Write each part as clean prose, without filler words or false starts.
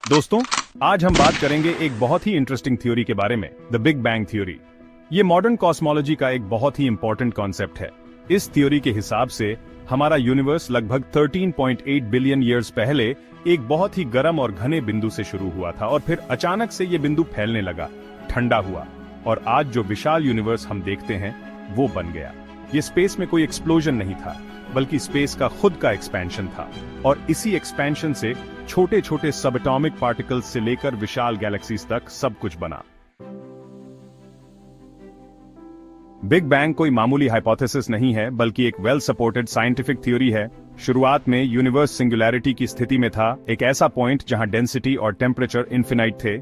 दोस्तों, आज हम बात करेंगे एक बहुत ही इंटरेस्टिंग थ्योरी के बारे में, द बिग बैंग थ्योरी। ये मॉडर्न कॉस्मोलॉजी का एक बहुत ही इंपॉर्टेंट कॉन्सेप्ट है। इस थ्योरी के हिसाब से हमारा यूनिवर्स लगभग 13.8 बिलियन ईयर्स पहले एक बहुत ही गर्म और घने बिंदु से शुरू हुआ था और फिर अचानक से ये बिंदु फैलने लगा, ठंडा हुआ और आज जो विशाल यूनिवर्स हम देखते हैं वो बन गया। ये स्पेस में कोई एक्सप्लोजन नहीं था, बल्कि स्पेस का खुद का एक्सपेंशन था और इसी एक्सपेंशन से छोटे छोटे सबएटॉमिक पार्टिकल्स से लेकर विशाल गैलेक्सीज तक सब कुछ बना। बिग बैंग कोई मामूली हाइपोथेसिस नहीं है, बल्कि एक वेल सपोर्टेड साइंटिफिक थ्योरी है। शुरुआत में यूनिवर्स सिंगुलैरिटी की स्थिति में था, एक ऐसा पॉइंट जहां डेंसिटी और टेम्परेचर इन्फिनाइट थे।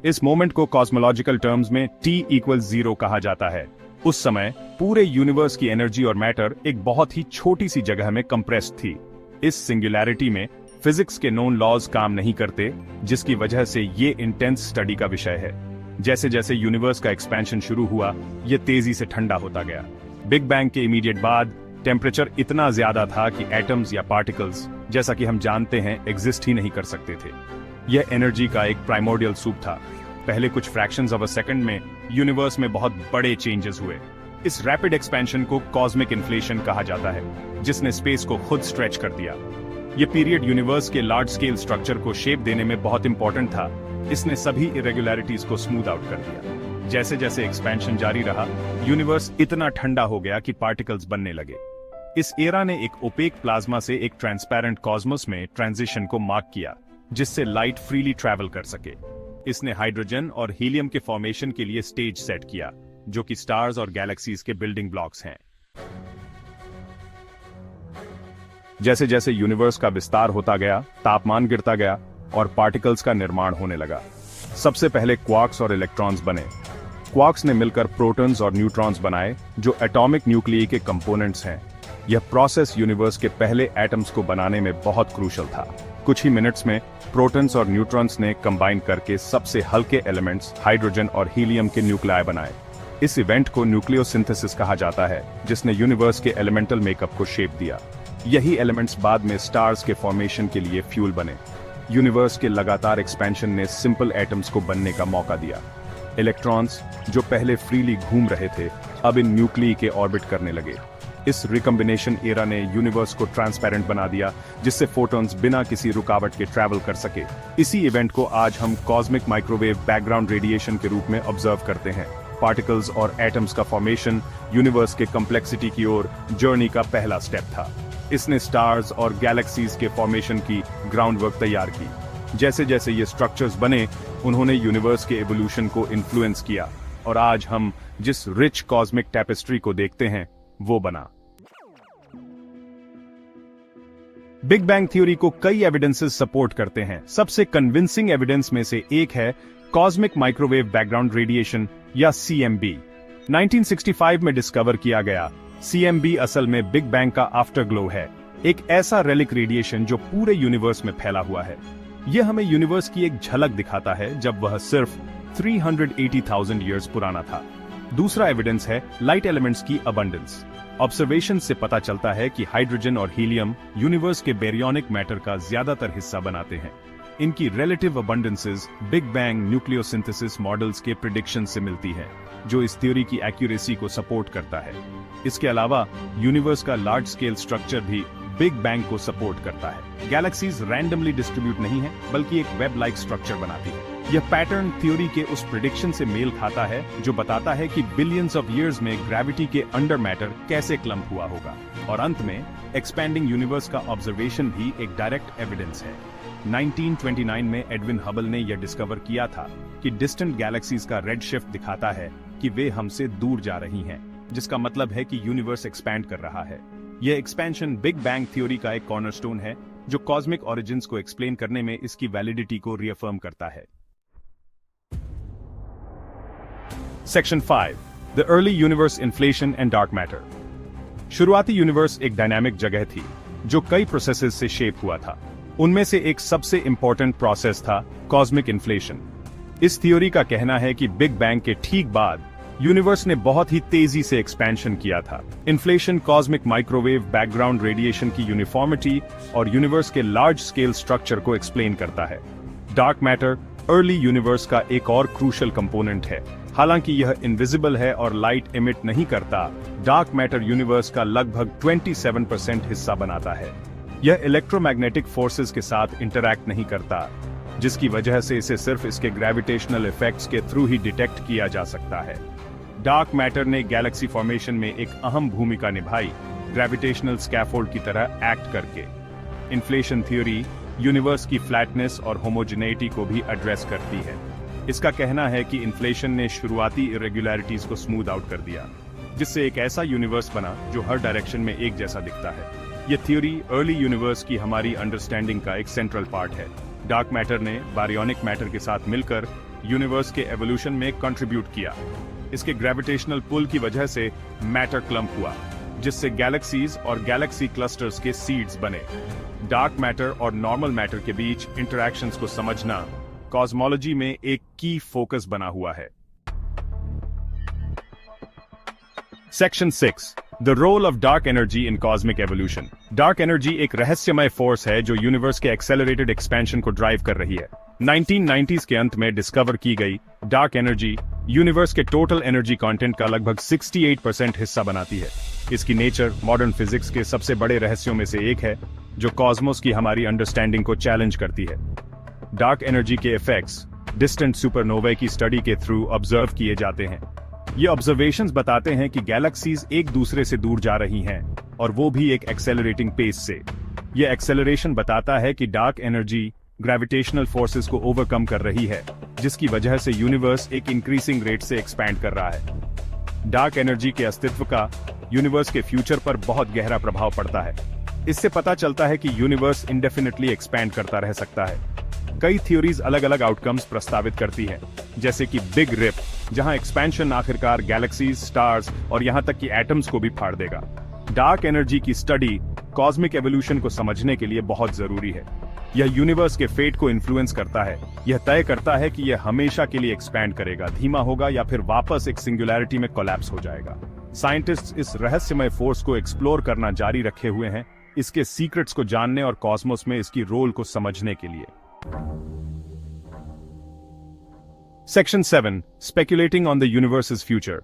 इस मोमेंट को कॉस्मोलॉजिकल टर्म्स में T=0 कहा जाता है। उस समय पूरे यूनिवर्स की एनर्जी और मैटर एक बहुत ही छोटी सी जगह में कंप्रेस्ड थी। इस सिंगुलैरिटी में फिजिक्स के नोन लॉज काम नहीं करते, जिसकी वजह से ये इंटेंस स्टडी का विषय है। जैसे जैसे यूनिवर्स का एक्सपेंशन शुरू हुआ, ये तेजी से ठंडा होता गया। बिग बैंग के इमीडिएट बाद टेम्परेचर इतना ज्यादा था कि एटम्स या पार्टिकल्स, जैसा कि हम जानते हैं, एग्जिस्ट ही नहीं कर सकते थे। यह एनर्जी का एक प्राइमोर्डियल सूप था। पहले कुछ फ्रैक्शंस ऑफ अ सेकंड में यूनिवर्स में बहुत बड़े चेंजेस हुए। इस रैपिड एक्सपेंशन को कॉस्मिक इन्फ्लेशन कहा जाता है, जिसने स्पेस को खुद स्ट्रेच कर दिया। ये पीरियड यूनिवर्स के लार्ज स्केल स्ट्रक्चर को शेप देने में बहुत इंपॉर्टेंट था। इसने सभी इरेगुलरिटीज को स्मूथ आउट कर दिया। जैसे जैसे एक्सपेंशन जारी रहा, यूनिवर्स इतना ठंडा हो गया कि पार्टिकल्स बनने लगे। इस एरा ने एक ओपेक प्लाज्मा से एक ट्रांसपेरेंट कॉस्मोस में ट्रांजिशन को मार्क किया, जिससे लाइट फ्रीली ट्रैवल कर सके। इसने हाइड्रोजन और हीलियम के फॉर्मेशन के लिए स्टेज सेट किया, जो कि स्टार्स और गैलेक्सीज के बिल्डिंग ब्लॉक्स हैं। जैसे जैसे यूनिवर्स का विस्तार होता गया, तापमान गिरता गया और पार्टिकल्स का निर्माण होने लगा। सबसे पहले क्वार्क्स और इलेक्ट्रॉन्स बने। क्वार्क्स ने मिलकर प्रोटॉन्स और न्यूट्रॉन्स बनाए, जो एटॉमिक न्यूक्लियई के कंपोनेंट्स हैं। यह प्रोसेस यूनिवर्स के पहले एटम्स को बनाने में बहुत क्रूशल था। कुछ ही मिनट्स में प्रोटॉन्स और न्यूट्रॉन्स ने कंबाइन करके सबसे हल्के एलिमेंट्स हाइड्रोजन और हीलियम के न्यूक्लियाई बनाए। इस इवेंट को न्यूक्लियोसिंथेसिस कहा जाता है, जिसने यूनिवर्स के एलिमेंटल मेकअप को शेप दिया। यही एलिमेंट्स बाद में स्टार्स के फॉर्मेशन के लिए फ्यूल बने। यूनिवर्स के लगातार एक्सपेंशन ने सिंपल एटम्स को बनने का मौका दिया। इलेक्ट्रॉन्स, जो पहले फ्रीली घूम रहे थे, अब इन न्यूक्लियई के ऑर्बिट करने लगे। इस रिकम्बिनेशन एरा ने यूनिवर्स को ट्रांसपेरेंट बना दिया, जिससे फोटॉन्स बिना किसी रुकावट के ट्रैवल कर सके। इसी इवेंट को आज हम कॉस्मिक माइक्रोवेव बैकग्राउंड रेडिएशन के रूप में ऑब्जर्व करते हैं। पार्टिकल्स और एटम्स का फॉर्मेशन यूनिवर्स के कम्प्लेक्सिटी की ओर जर्नी का पहला स्टेप था। इसने स्टार्स और गैलेक्सीज के फॉर्मेशन की ग्राउंड वर्क तैयार की। जैसे जैसे ये स्ट्रक्चर्स बने, उन्होंने यूनिवर्स के एवोल्यूशन को इन्फ्लुएंस किया और आज हम जिस रिच कॉस्मिक टैपेस्ट्री को देखते हैं, वो बना। बिग बैंग थ्योरी को कई एविडेंसेस सपोर्ट करते हैं। सबसे कन्विंसिंग एविडेंस में से एक है कॉस्मिक माइक्रोवेव बैकग्राउंड रेडिएशन या CMB। 1965 में डिस्कवर किया गया। CMB असल में बिग बैंग का आफ्टरग्लो है, एक ऐसा रेलिक रेडिएशन जो पूरे यूनिवर्स में फैला हुआ है। यह हमें यूनिवर्स की एक झलक दिखाता है, जब वह सिर्फ 380,000 ईयर्स पुराना था। दूसरा एविडेंस है लाइट एलिमेंट्स की अबंडेंस। ऑब्जर्वेशन से पता चलता है कि हाइड्रोजन और हीलियम यूनिवर्स के बेरियोनिक मैटर का ज्यादातर हिस्सा बनाते हैं। इनकी relative abundances big bang nucleosynthesis models के प्रिडिक्शन से मिलती है, जो इस थ्योरी की एक्यूरेसी को सपोर्ट करता है। इसके अलावा यूनिवर्स का लार्ज स्केल स्ट्रक्चर भी बिग बैंग को सपोर्ट करता है। गैलेक्सीज रैंडमली डिस्ट्रीब्यूट नहीं है, बल्कि एक वेब लाइक स्ट्रक्चर बनाती है। यह पैटर्न थ्योरी के उस प्रिडिक्शन से मेल खाता है, जो बताता है कि बिलियंस ऑफ ईयर्स में ग्रेविटी के अंडर मैटर कैसे क्लम्प हुआ होगा। और अंत में एक्सपैंडिंग यूनिवर्स का ऑब्जर्वेशन भी एक डायरेक्ट एविडेंस है। 1929 में एडविन हबल ने यह डिस्कवर किया था कि डिस्टेंट गैलेक्सीज का रेड शिफ्ट दिखाता है कि वे हमसे दूर जा रही हैं, जिसका मतलब है कि यूनिवर्स एक्सपैंड कर रहा है। यह एक्सपेंशन बिग बैंग थ्योरी का एक कॉर्नरस्टोन है, जो कॉस्मिक ओरिजिन्स को एक्सप्लेन करने में इसकी वैलिडिटी को रिअफर्म करता है। Section 5, the early universe inflation and dark matter. शुरुआती यूनिवर्स एक डायनामिक जगह थी, जो कई प्रोसेसेस से शेप हुआ था। उनमें से एक सबसे इंपॉर्टेंट प्रोसेस था कॉस्मिक इन्फ्लेशन। इस थ्योरी का कहना है कि बिग बैंग के ठीक बाद यूनिवर्स ने बहुत ही तेजी से एक्सपेंशन किया था। Inflation cosmic microwave background radiation की यूनिफॉर्मिटी और यूनिवर्स के लार्ज स्केल स्ट्रक्चर को एक्सप्लेन करता है। डार्क मैटर अर्ली यूनिवर्स का एक और क्रूशल कंपोनेंट है। हालांकि यह इनविजिबल है और लाइट इमिट नहीं करता, डार्क मैटर यूनिवर्स का लगभग 27% हिस्सा बनाता है। यह इलेक्ट्रोमैग्नेटिक फोर्सेस के साथ इंटरैक्ट नहीं करता, जिसकी वजह से इसे सिर्फ इसके ग्रेविटेशनल इफेक्ट्स के थ्रू ही डिटेक्ट किया जा सकता है। डार्क मैटर ने गैलेक्सी फॉर्मेशन में एक अहम भूमिका निभाई, ग्रेविटेशनल स्कैफोल्ड की तरह एक्ट करके। इन्फ्लेशन थ्योरी यूनिवर्स की फ्लैटनेस और होमोजेनिटी को भी एड्रेस करती है। इसका कहना है कि इन्फ्लेशन ने शुरुआती इरेगुलरिटीज को स्मूथ आउट कर दिया, जिससे एक ऐसा यूनिवर्स बना जो हर डायरेक्शन में एक जैसा दिखता है। यह थ्योरी अर्ली यूनिवर्स की हमारी अंडरस्टैंडिंग का एक सेंट्रल पार्ट है। डार्क मैटर ने बारियोनिक मैटर के साथ मिलकर यूनिवर्स के एवोल्यूशन में कंट्रीब्यूट किया। इसके ग्रेविटेशनल पुल की वजह से मैटर क्लम्प हुआ, जिससे गैलेक्सीज और गैलेक्सी क्लस्टर्स के सीड्स बने। डार्क मैटर और नॉर्मल मैटर के बीच इंटरैक्शंस को समझना कॉस्मोलॉजी में एक की फोकस बना हुआ है। Section 6 the role of dark energy in cosmic evolution. Dark energy एक रहस्यमय फोर्स है जो यूनिवर्स के एक्सेलरेटेड एक्सपेंशन को ड्राइव कर रही है। 1990s के अंत में डिस्कवर की गई डार्क एनर्जी यूनिवर्स के टोटल एनर्जी कंटेंट का लगभग 68% हिस्सा बनाती है। इसकी नेचर मॉडर्न फिजिक्स के सबसे बड़े रहस्यों में से एक है, जो कॉस्मोस की हमारी अंडरस्टैंडिंग को चैलेंज करती है। डार्क एनर्जी के इफेक्ट्स डिस्टेंट सुपरनोवा की स्टडी के थ्रू ऑब्जर्व किए जाते हैं। ये ऑब्जर्वेशंस बताते हैं कि गैलेक्सीज एक दूसरे से दूर जा रही हैं, और वो भी एक एक्सेलरेटिंग पेस से। ये एक्सेलरेशन बताता है कि डार्क एनर्जी ग्रेविटेशनल फोर्सेस को ओवरकम कर रही है, जिसकी वजह से यूनिवर्स एक इंक्रीजिंग रेट से एक्सपैंड कर रहा है। डार्क एनर्जी के अस्तित्व का यूनिवर्स के फ्यूचर पर बहुत गहरा प्रभाव पड़ता है। इससे पता चलता है कि यूनिवर्स इंडेफिनिटली एक्सपैंड करता रह सकता है। कई थ्योरीज अलग अलग आउटकम्स प्रस्तावित करती हैं, जैसे कि बिग रिप, जहां एक्सपेंशन आखिरकार गैलेक्सीज, स्टार्स और यहां तक कि एटम्स को भी फाड़ देगा। डार्क एनर्जी की स्टडी कॉस्मिक एवोल्यूशन को समझने के लिए बहुत जरूरी है। यह यूनिवर्स के फेट को इन्फ्लुएंस करता है। यह तय करता है कि यह हमेशा के लिए एक्सपैंड करेगा, धीमा होगा या फिर वापस एक सिंगुलैरिटी में कोलैप्स हो जाएगा। साइंटिस्ट्स इस रहस्यमय फोर्स को एक्सप्लोर करना जारी रखे हुए हैं, इसके सीक्रेट्स को जानने और कॉस्मोस में इसकी रोल को समझने के लिए। Section 7 speculating on the universe's future.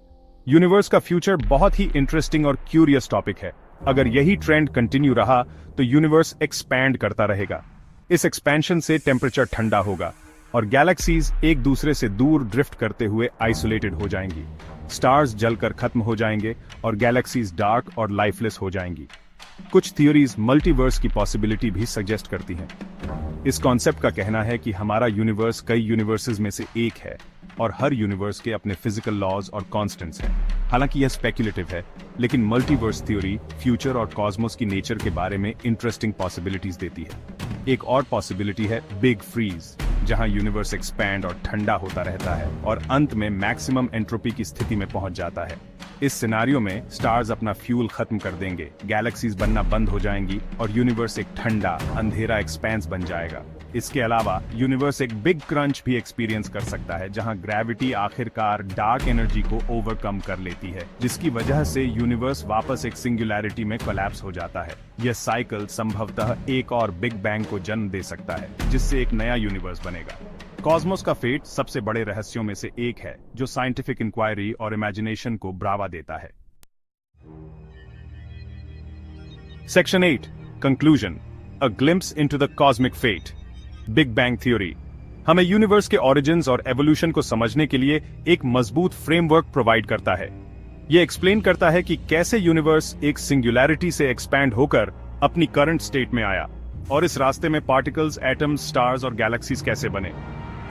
Universe का फ्यूचर बहुत ही इंटरेस्टिंग और क्यूरियस टॉपिक है। अगर यही ट्रेंड कंटिन्यू रहा तो यूनिवर्स एक्सपैंड करता रहेगा। इस एक्सपेंशन से टेम्परेचर ठंडा होगा और गैलेक्सीज एक दूसरे से दूर ड्रिफ्ट करते हुए आइसोलेटेड हो जाएंगी। स्टार्स जलकर खत्म हो जाएंगे और गैलेक्सीज डार्क और लाइफलेस हो जाएंगी। कुछ थ्योरीज मल्टीवर्स की पॉसिबिलिटी भी सजेस्ट करती हैं। इस कॉन्सेप्ट का कहना है कि हमारा यूनिवर्स कई यूनिवर्सेस में से एक है और हर यूनिवर्स के अपने फिजिकल लॉज और कॉन्स्टेंट्स हैं। हालांकि यह स्पेक्युलेटिव है, लेकिन मल्टीवर्स थ्योरी फ्यूचर और कॉस्मोस की नेचर के बारे में इंटरेस्टिंग पॉसिबिलिटीज देती है। एक और पॉसिबिलिटी है बिग फ्रीज, जहां यूनिवर्स एक्सपैंड और ठंडा होता रहता है और अंत में मैक्सिमम एंट्रोपी की स्थिति में पहुंच जाता है। इस सिनारियो में स्टार्स अपना फ्यूल खत्म कर देंगे, गैलेक्सीज बनना बंद हो जाएंगी और यूनिवर्स एक ठंडा अंधेरा एक्सपेंस बन जाएगा। इसके अलावा यूनिवर्स एक बिग क्रंच भी एक्सपीरियंस कर सकता है, जहां ग्रेविटी आखिरकार डार्क एनर्जी को ओवरकम कर लेती है, जिसकी वजह से यूनिवर्स वापस एक सिंगुलैरिटी में कोलैप्स हो जाता है। यह साइकिल संभवतः एक और बिग बैंग को जन्म दे सकता है, जिससे एक नया यूनिवर्स बनेगा। कॉस्मोस का फेट सबसे बड़े रहस्यों में से एक है, जो साइंटिफिक इंक्वायरी और इमेजिनेशन को बढ़ावा देता है। Section 8 conclusion, a glimpse into the cosmic fate. Big bang theory हमें यूनिवर्स के ओरिजिन्स और एवोल्यूशन को समझने के लिए एक मजबूत फ्रेमवर्क प्रोवाइड करता है। यह एक्सप्लेन करता है कि कैसे यूनिवर्स एक सिंगुलैरिटी से एक्सपैंड होकर अपनी करंट स्टेट में आया और इस रास्ते में पार्टिकल्स, एटम्स, स्टार्स और गैलेक्सीज कैसे बने।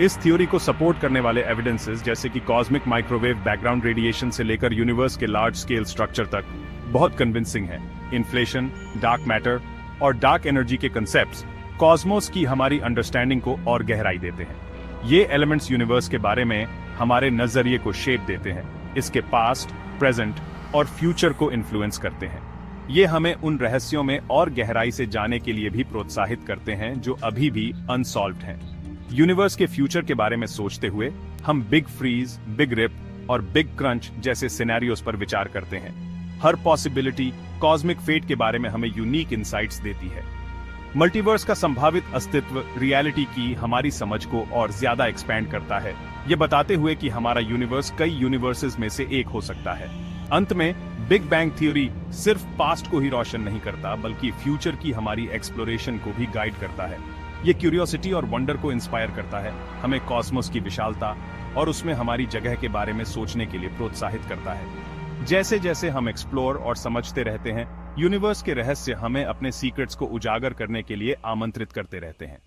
इस थ्योरी को सपोर्ट करने वाले एविडेंसेस, जैसे कि कॉस्मिक माइक्रोवेव बैकग्राउंड रेडिएशन से लेकर यूनिवर्स के लार्ज स्केल स्ट्रक्चर तक, बहुत कन्विंसिंग है। इन्फ्लेशन, डार्क मैटर और डार्क एनर्जी के कंसेप्ट्स कॉस्मोस की हमारी अंडरस्टैंडिंग को और गहराई देते हैं। ये एलिमेंट्स यूनिवर्स के बारे में हमारे नजरिए को शेप देते हैं, इसके पास्ट, प्रेजेंट और फ्यूचर को इन्फ्लुएंस करते हैं। ये हमें उन रहस्यों में और गहराई से जाने के लिए भी प्रोत्साहित करते हैं जो अभी भी अनसॉल्व्ड हैं। यूनिवर्स के फ्यूचर के बारे में सोचते हुए हम बिग फ्रीज, बिग रिप और बिग क्रंच जैसे सिनेरियोस पर विचार करते हैं। हर पॉसिबिलिटी कॉस्मिक फेट के बारे में हमें यूनिक इंसाइट्स देती है। मल्टीवर्स का संभावित अस्तित्व रियलिटी की हमारी समझ को और ज्यादा एक्सपैंड करता है, ये बताते हुए कि हमारा यूनिवर्स कई यूनिवर्सेस में से एक हो सकता है। अंत में बिग बैंग थ्योरी सिर्फ पास्ट को ही रोशन नहीं करता, बल्कि फ्यूचर की हमारी एक्सप्लोरेशन को भी गाइड करता है। ये क्यूरियोसिटी और वंडर को इंस्पायर करता है, हमें कॉस्मोस की विशालता और उसमें हमारी जगह के बारे में सोचने के लिए प्रोत्साहित करता है। जैसे जैसे हम एक्सप्लोर और समझते रहते हैं, यूनिवर्स के रहस्य हमें अपने सीक्रेट्स को उजागर करने के लिए आमंत्रित करते रहते हैं।